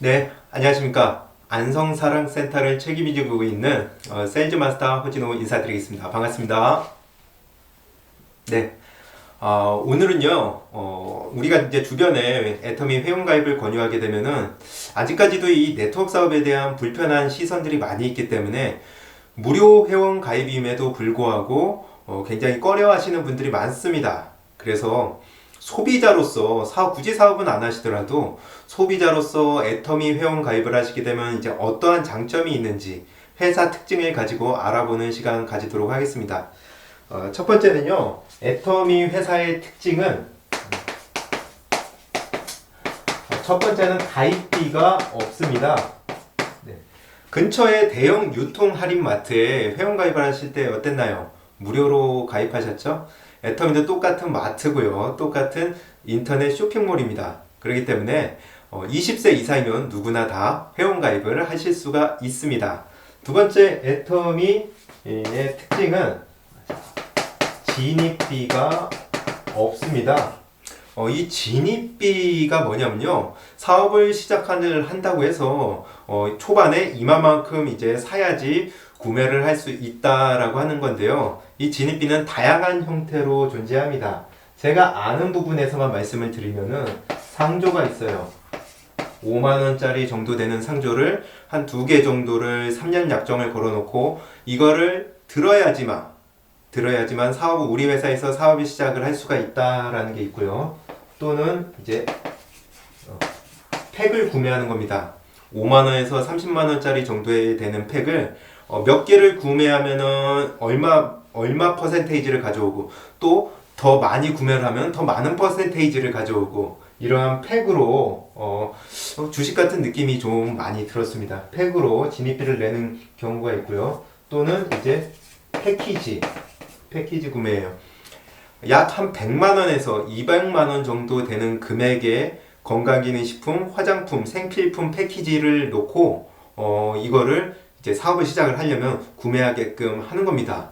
네, 안녕하십니까. 안성사랑센터를 책임지고 있는 세일즈 마스터 허진호 인사드리겠습니다. 반갑습니다. 네, 오늘은요, 우리가 이제 주변에 애터미 회원가입을 권유하게 되면은 아직까지도 이 네트워크 사업에 대한 불편한 시선들이 많이 있기 때문에 무료 회원 가입임에도 불구하고 굉장히 꺼려하시는 분들이 많습니다. 그래서 소비자로서 굳이 사업은 안 하시더라도 소비자로서 애터미 회원 가입을 하시게 되면 이제 어떠한 장점이 있는지 회사 특징을 가지고 알아보는 시간 가지도록 하겠습니다. 첫 번째는요, 애터미 회사의 특징은 첫 번째는 가입비가 없습니다. 네. 근처에 대형 유통 할인 마트에 회원 가입을 하실 때 어땠나요? 무료로 가입하셨죠? 애터미도 똑같은 마트고요. 똑같은 인터넷 쇼핑몰입니다. 그렇기 때문에 20세 이상이면 누구나 다 회원 가입을 하실 수가 있습니다. 두 번째 애터미의 특징은 진입비가 없습니다. 이 진입비가 뭐냐면요. 사업을 한다고 해서 초반에 이만큼 이제 사야지 구매를 할 수 있다라고 하는 건데요. 이 진입비는 다양한 형태로 존재합니다. 제가 아는 부분에서만 말씀을 드리면은 상조가 있어요. 5만원짜리 정도 되는 상조를 한 2개 정도를 3년 약정을 걸어놓고 이거를 들어야지만 우리 회사에서 사업을 시작을 할 수가 있다라는 게 있고요. 또는 이제 팩을 구매하는 겁니다. 5만원에서 30만원짜리 정도에 되는 팩을 몇 개를 구매하면은 얼마 퍼센테이지를 가져오고 또 더 많이 구매를 하면 더 많은 퍼센테이지를 가져오고 이러한 팩으로 주식 같은 느낌이 좀 많이 들었습니다. 팩으로 진입비를 내는 경우가 있고요. 또는 이제 패키지 구매예요. 약 한 100만원에서 200만원 정도 되는 금액의 건강기능식품, 화장품, 생필품 패키지를 놓고 이거를 이제 사업을 시작을 하려면 구매하게끔 하는 겁니다.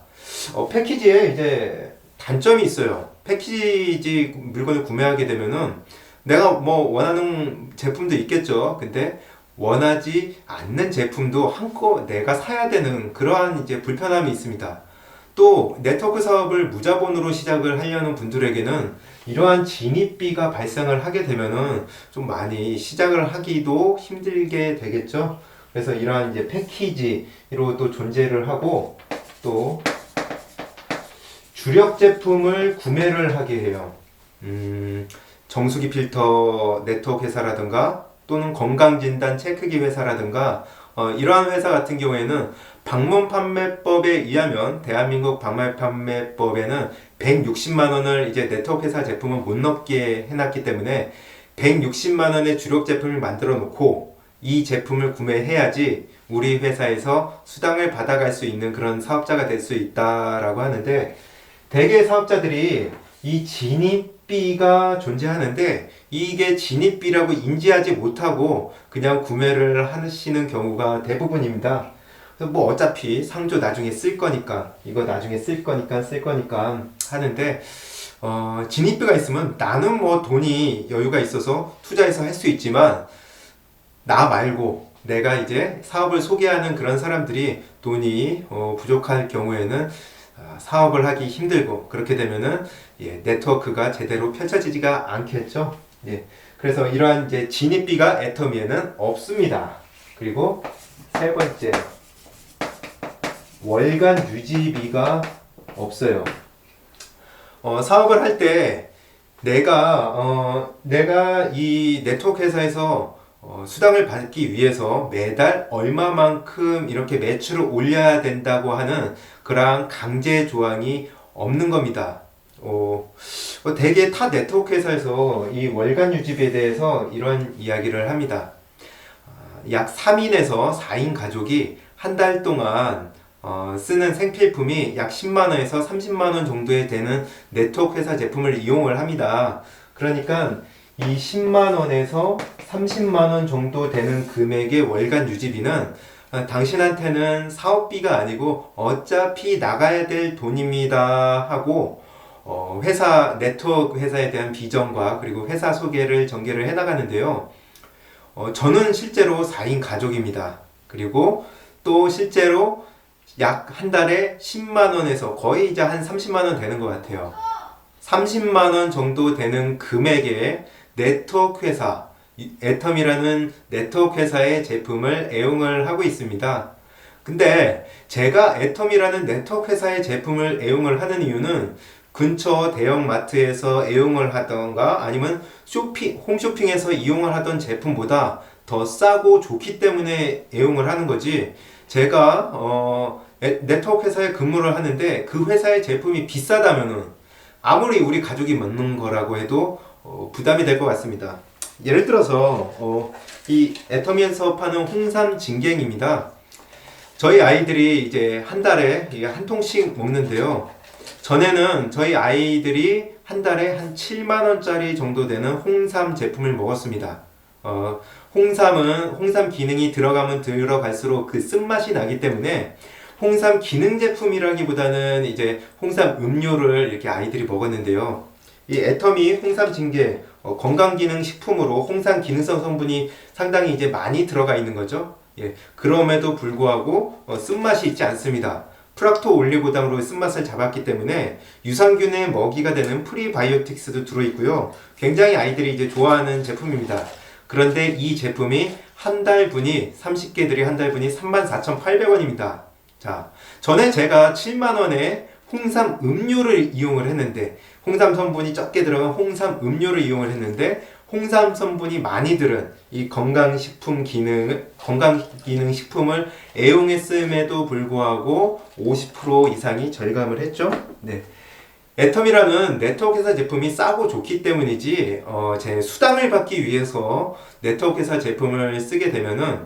패키지에 이제 단점이 있어요. 패키지 물건을 구매하게 되면은 내가 뭐 원하는 제품도 있겠죠. 근데 원하지 않는 제품도 내가 사야 되는 그러한 이제 불편함이 있습니다. 또 네트워크 사업을 무자본으로 시작을 하려는 분들에게는 이러한 진입비가 발생을 하게 되면은 좀 많이 시작을 하기도 힘들게 되겠죠. 그래서 이러한 이제 패키지로 또 존재를 하고 또 주력 제품을 구매를 하게 해요. 정수기 필터 네트워크 회사라든가 또는 건강진단 체크기 회사라든가 이러한 회사 같은 경우에는 방문 판매법에 의하면 대한민국 방문 판매법에는 160만 원을 이제 네트워크 회사 제품은 못 넘게 해놨기 때문에 160만 원의 주력 제품을 만들어 놓고 이 제품을 구매해야지 우리 회사에서 수당을 받아갈 수 있는 그런 사업자가 될 수 있다라고 하는데 대개 사업자들이 이 진입비가 존재하는데 이게 진입비라고 인지하지 못하고 그냥 구매를 하시는 경우가 대부분입니다. 그래서 뭐 어차피 상조 나중에 쓸 거니까 이거 나중에 쓸 거니까 하는데 진입비가 있으면 나는 뭐 돈이 여유가 있어서 투자해서 할 수 있지만 나 말고 내가 이제 사업을 소개하는 그런 사람들이 돈이 부족할 경우에는 사업을 하기 힘들고 그렇게 되면은 네트워크가 제대로 펼쳐지지가 않겠죠. 그래서 이러한 이제 진입비가 애터미에는 없습니다. 그리고 세 번째 월간 유지비가 없어요. 사업을 할 때 내가 이 네트워크 회사에서 수당을 받기 위해서 매달 얼마만큼 이렇게 매출을 올려야 된다고 하는 그러한 강제 조항이 없는 겁니다. 대개 타 네트워크 회사에서 이 월간 유지비에 대해서 이런 이야기를 합니다. 약 3인에서 4인 가족이 한 달 동안 쓰는 생필품이 약 10만원에서 30만원 정도에 되는 네트워크 회사 제품을 이용을 합니다. 그러니까 이 10만원에서 30만원 정도 되는 금액의 월간 유지비는 당신한테는 사업비가 아니고 어차피 나가야 될 돈입니다 하고 회사 네트워크 회사에 대한 비전과 그리고 회사 소개를 전개를 해 나가는데요. 저는 실제로 4인 가족입니다. 그리고 또 실제로 약 한 달에 10만 원에서 거의 이제 한 30만 원 되는 것 같아요. 30만 원 정도 되는 금액의 네트워크 회사, 애텀이라는 네트워크 회사의 제품을 애용을 하고 있습니다. 근데 제가 애텀이라는 네트워크 회사의 제품을 애용을 하는 이유는 근처 대형 마트에서 애용을 하던가 아니면 홈쇼핑에서 이용을 하던 제품보다 더 싸고 좋기 때문에 애용을 하는 거지. 제가 네트워크 회사에 근무를 하는데 그 회사의 제품이 비싸다면은 아무리 우리 가족이 먹는 거라고 해도 부담이 될 것 같습니다. 예를 들어서 이 애터미에서 파는 홍삼 진갱입니다. 저희 아이들이 이제 한 달에 한 통씩 먹는데요. 전에는 저희 아이들이 한 달에 한 7만 원짜리 정도 되는 홍삼 제품을 먹었습니다. 홍삼 기능이 들어가면 들어갈수록 그 쓴맛이 나기 때문에 홍삼 기능 제품이라기보다는 이제 홍삼 음료를 이렇게 아이들이 먹었는데요. 이 애터미 홍삼 징계 건강기능 식품으로 홍삼 기능성 성분이 상당히 이제 많이 들어가 있는 거죠. 예, 그럼에도 불구하고 쓴맛이 있지 않습니다. 프락토 올리고당으로 쓴맛을 잡았기 때문에 유산균의 먹이가 되는 프리바이오틱스도 들어있고요. 굉장히 아이들이 이제 좋아하는 제품입니다. 그런데 이 제품이 한 달분이 30개들이 한 달분이 34,800원입니다. 자, 전에 제가 7만원에 홍삼 음료를 이용을 했는데 홍삼 성분이 적게 들어간 홍삼 음료를 이용을 했는데 홍삼 성분이 많이 들은 이 건강기능 식품을 애용했음에도 불구하고 50% 이상이 절감을 했죠. 네. 애텀이라는 네트워크 회사 제품이 싸고 좋기 때문이지 제 수당을 받기 위해서 네트워크 회사 제품을 쓰게 되면은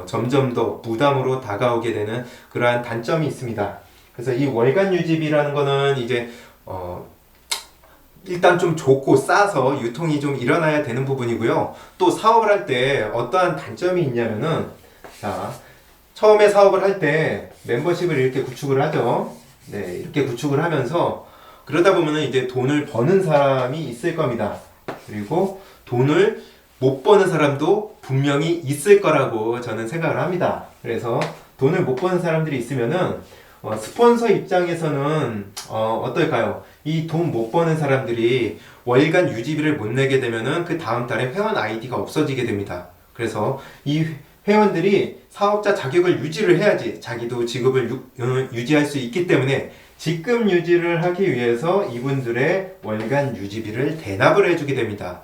점점 더 부담으로 다가오게 되는 그러한 단점이 있습니다. 그래서 이 월간 유지비라는 거는 이제 일단 좀 좋고 싸서 유통이 좀 일어나야 되는 부분이고요. 또 사업을 할 때 어떠한 단점이 있냐면은 자, 처음에 사업을 할 때 멤버십을 이렇게 구축을 하죠. 네, 이렇게 구축을 하면서 그러다 보면은 이제 돈을 버는 사람이 있을 겁니다. 그리고 돈을 못 버는 사람도 분명히 있을 거라고 저는 생각을 합니다. 그래서 돈을 못 버는 사람들이 있으면은 스폰서 입장에서는 어떨까요? 이 돈 못 버는 사람들이 월간 유지비를 못 내게 되면은 그 다음 달에 회원 아이디가 없어지게 됩니다. 그래서 이 회원들이 사업자 자격을 유지를 해야지 자기도 직업을 유지할 수 있기 때문에 직급 유지를 하기 위해서 이분들의 월간 유지비를 대납을 해주게 됩니다.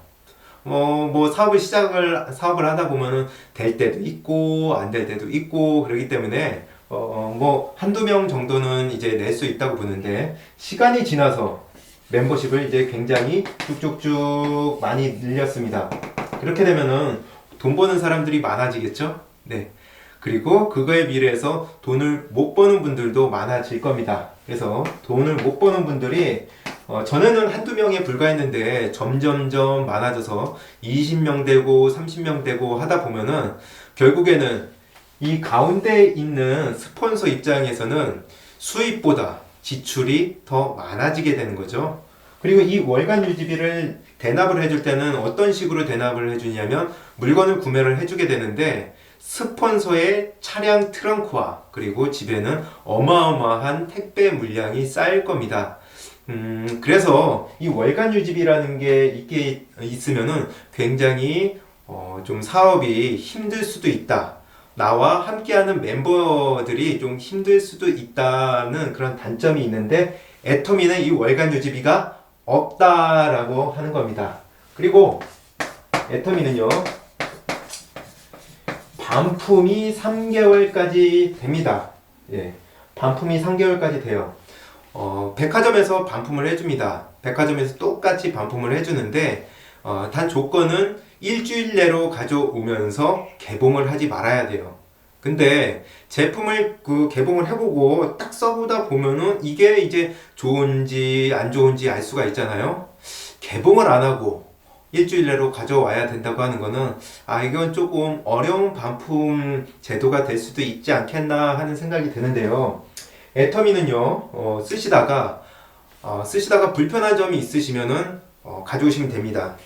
뭐 사업을 하다 보면은 될 때도 있고 안 될 때도 있고 그러기 때문에 뭐 한두 명 정도는 이제 낼 수 있다고 보는데 시간이 지나서 멤버십을 이제 굉장히 쭉쭉쭉 많이 늘렸습니다. 그렇게 되면은 돈 버는 사람들이 많아지겠죠? 네. 그리고 그거에 비례해서 돈을 못 버는 분들도 많아질 겁니다. 그래서 돈을 못 버는 분들이 전에는 한두 명에 불과했는데 점점점 많아져서 20명 되고 30명 되고 하다 보면은 결국에는 이 가운데 있는 스폰서 입장에서는 수입보다 지출이 더 많아지게 되는 거죠. 그리고 이 월간 유지비를 대납을 해줄 때는 어떤 식으로 대납을 해주냐면 물건을 구매를 해주게 되는데 스폰서의 차량 트렁크와 그리고 집에는 어마어마한 택배 물량이 쌓일 겁니다. 그래서 이 월간 유지비라는 게 있게 있으면은 굉장히 좀 사업이 힘들 수도 있다. 나와 함께하는 멤버들이 좀 힘들 수도 있다는 그런 단점이 있는데 애터미는 이 월간 유지비가 없다라고 하는 겁니다. 그리고 애터미는요 반품이 3개월까지 됩니다. 예, 반품이 3개월까지 돼요. 백화점에서 반품을 해줍니다. 백화점에서 똑같이 반품을 해주는데 단 조건은 일주일 내로 가져오면서 개봉을 하지 말아야 돼요. 근데 제품을 개봉을 해보고 딱 써보다 보면은 이게 이제 좋은지 안 좋은지 알 수가 있잖아요. 개봉을 안 하고 일주일 내로 가져와야 된다고 하는 거는 이건 조금 어려운 반품 제도가 될 수도 있지 않겠나 하는 생각이 드는데요. 애터미는요 쓰시다가 불편한 점이 있으시면은 가져오시면 됩니다.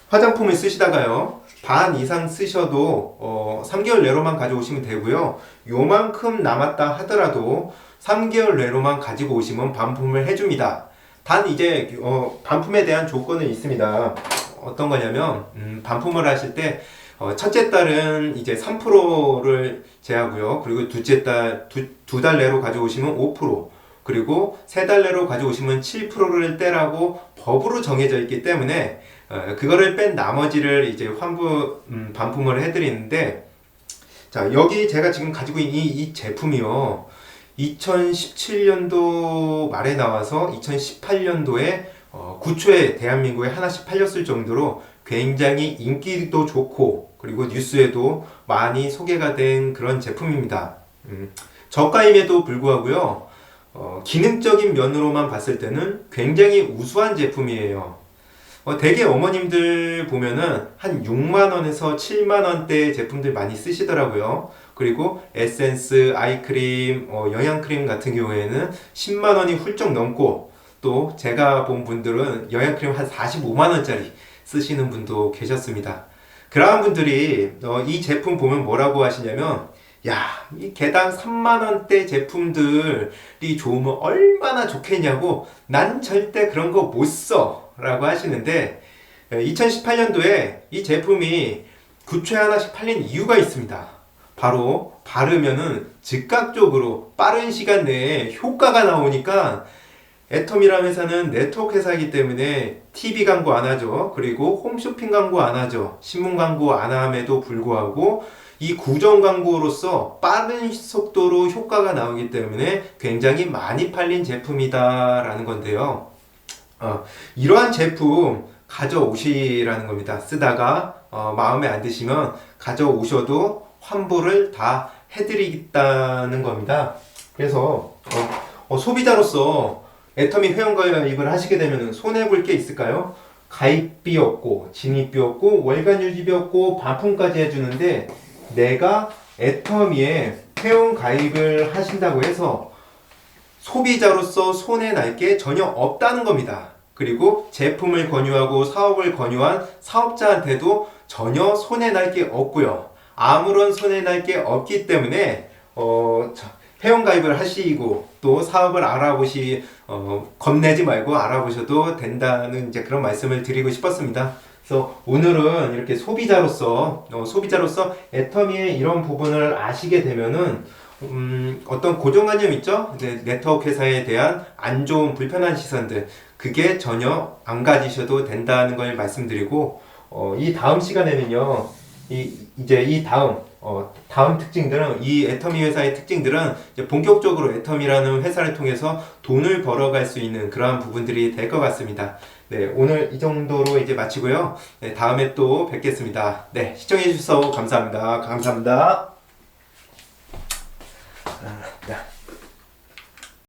화장품을 쓰시다가요 반 이상 쓰셔도 3개월 내로만 가져오시면 되고요. 요만큼 남았다 하더라도 3개월 내로만 가지고 오시면 반품을 해줍니다. 단 이제 반품에 대한 조건은 있습니다. 어떤 거냐면 반품을 하실 때 첫째 달은 이제 3%를 제하고요. 그리고 둘째 달 두 달 내로 가져오시면 5%, 그리고 세 달 내로 가져오시면 7%를 떼라고 법으로 정해져 있기 때문에 그거를 뺀 나머지를 이제 반품을 해드리는데, 자, 여기 제가 지금 가지고 있는 이 제품이요. 2017년도 말에 나와서 2018년도에 9초에 대한민국에 하나씩 팔렸을 정도로 굉장히 인기도 좋고 그리고 뉴스에도 많이 소개가 된 그런 제품입니다. 저가임에도 불구하고요, 기능적인 면으로만 봤을 때는 굉장히 우수한 제품이에요. 대개 어머님들 보면은 한 6만원에서 7만원대 제품들 많이 쓰시더라고요. 그리고 에센스, 아이크림, 영양크림 같은 경우에는 10만원이 훌쩍 넘고, 또 제가 본 분들은 영양크림 한 45만원짜리 쓰시는 분도 계셨습니다. 그러한 분들이 이 제품 보면 뭐라고 하시냐면, 야, 이 개당 3만원대 제품들이 좋으면 얼마나 좋겠냐고, 난 절대 그런 거 못 써 라고 하시는데, 2018년도에 이 제품이 9초에 하나씩 팔린 이유가 있습니다. 바로 바르면은 즉각적으로 빠른 시간 내에 효과가 나오니까, 애텀이라는 회사는 네트워크 회사이기 때문에 TV 광고 안 하죠. 그리고 홈쇼핑 광고 안 하죠. 신문 광고 안 함에도 불구하고 이 구정 광고로서 빠른 속도로 효과가 나오기 때문에 굉장히 많이 팔린 제품이다라는 건데요. 이러한 제품 가져오시라는 겁니다. 쓰다가 마음에 안 드시면 가져오셔도 환불을 다 해드리겠다는 겁니다. 그래서 소비자로서 애터미 회원가입을 하시게 되면 손해볼 게 있을까요? 가입비 없고 진입비 없고 월간 유지비 없고 반품까지 해주는데, 내가 애터미에 회원가입을 하신다고 해서 소비자로서 손해날 게 전혀 없다는 겁니다. 그리고 제품을 권유하고 사업을 권유한 사업자한테도 전혀 손해날 게 없고요. 아무런 손해날 게 없기 때문에 회원가입을 하시고 또 사업을 겁내지 말고 알아보셔도 된다는 이제 그런 말씀을 드리고 싶었습니다. 그래서 오늘은 이렇게 소비자로서 애터미의 이런 부분을 아시게 되면은 어떤 고정관념 있죠? 이제 네트워크 회사에 대한 안 좋은 불편한 시선들, 그게 전혀 안 가지셔도 된다는 걸 말씀드리고, 이 다음 시간에는요, 이 다음 특징들은, 이 애터미 회사의 특징들은 이제 본격적으로 애터미라는 회사를 통해서 돈을 벌어갈 수 있는 그러한 부분들이 될 것 같습니다. 네, 오늘 이 정도로 이제 마치고요. 네, 다음에 또 뵙겠습니다. 네, 시청해주셔서 감사합니다. 감사합니다. 자.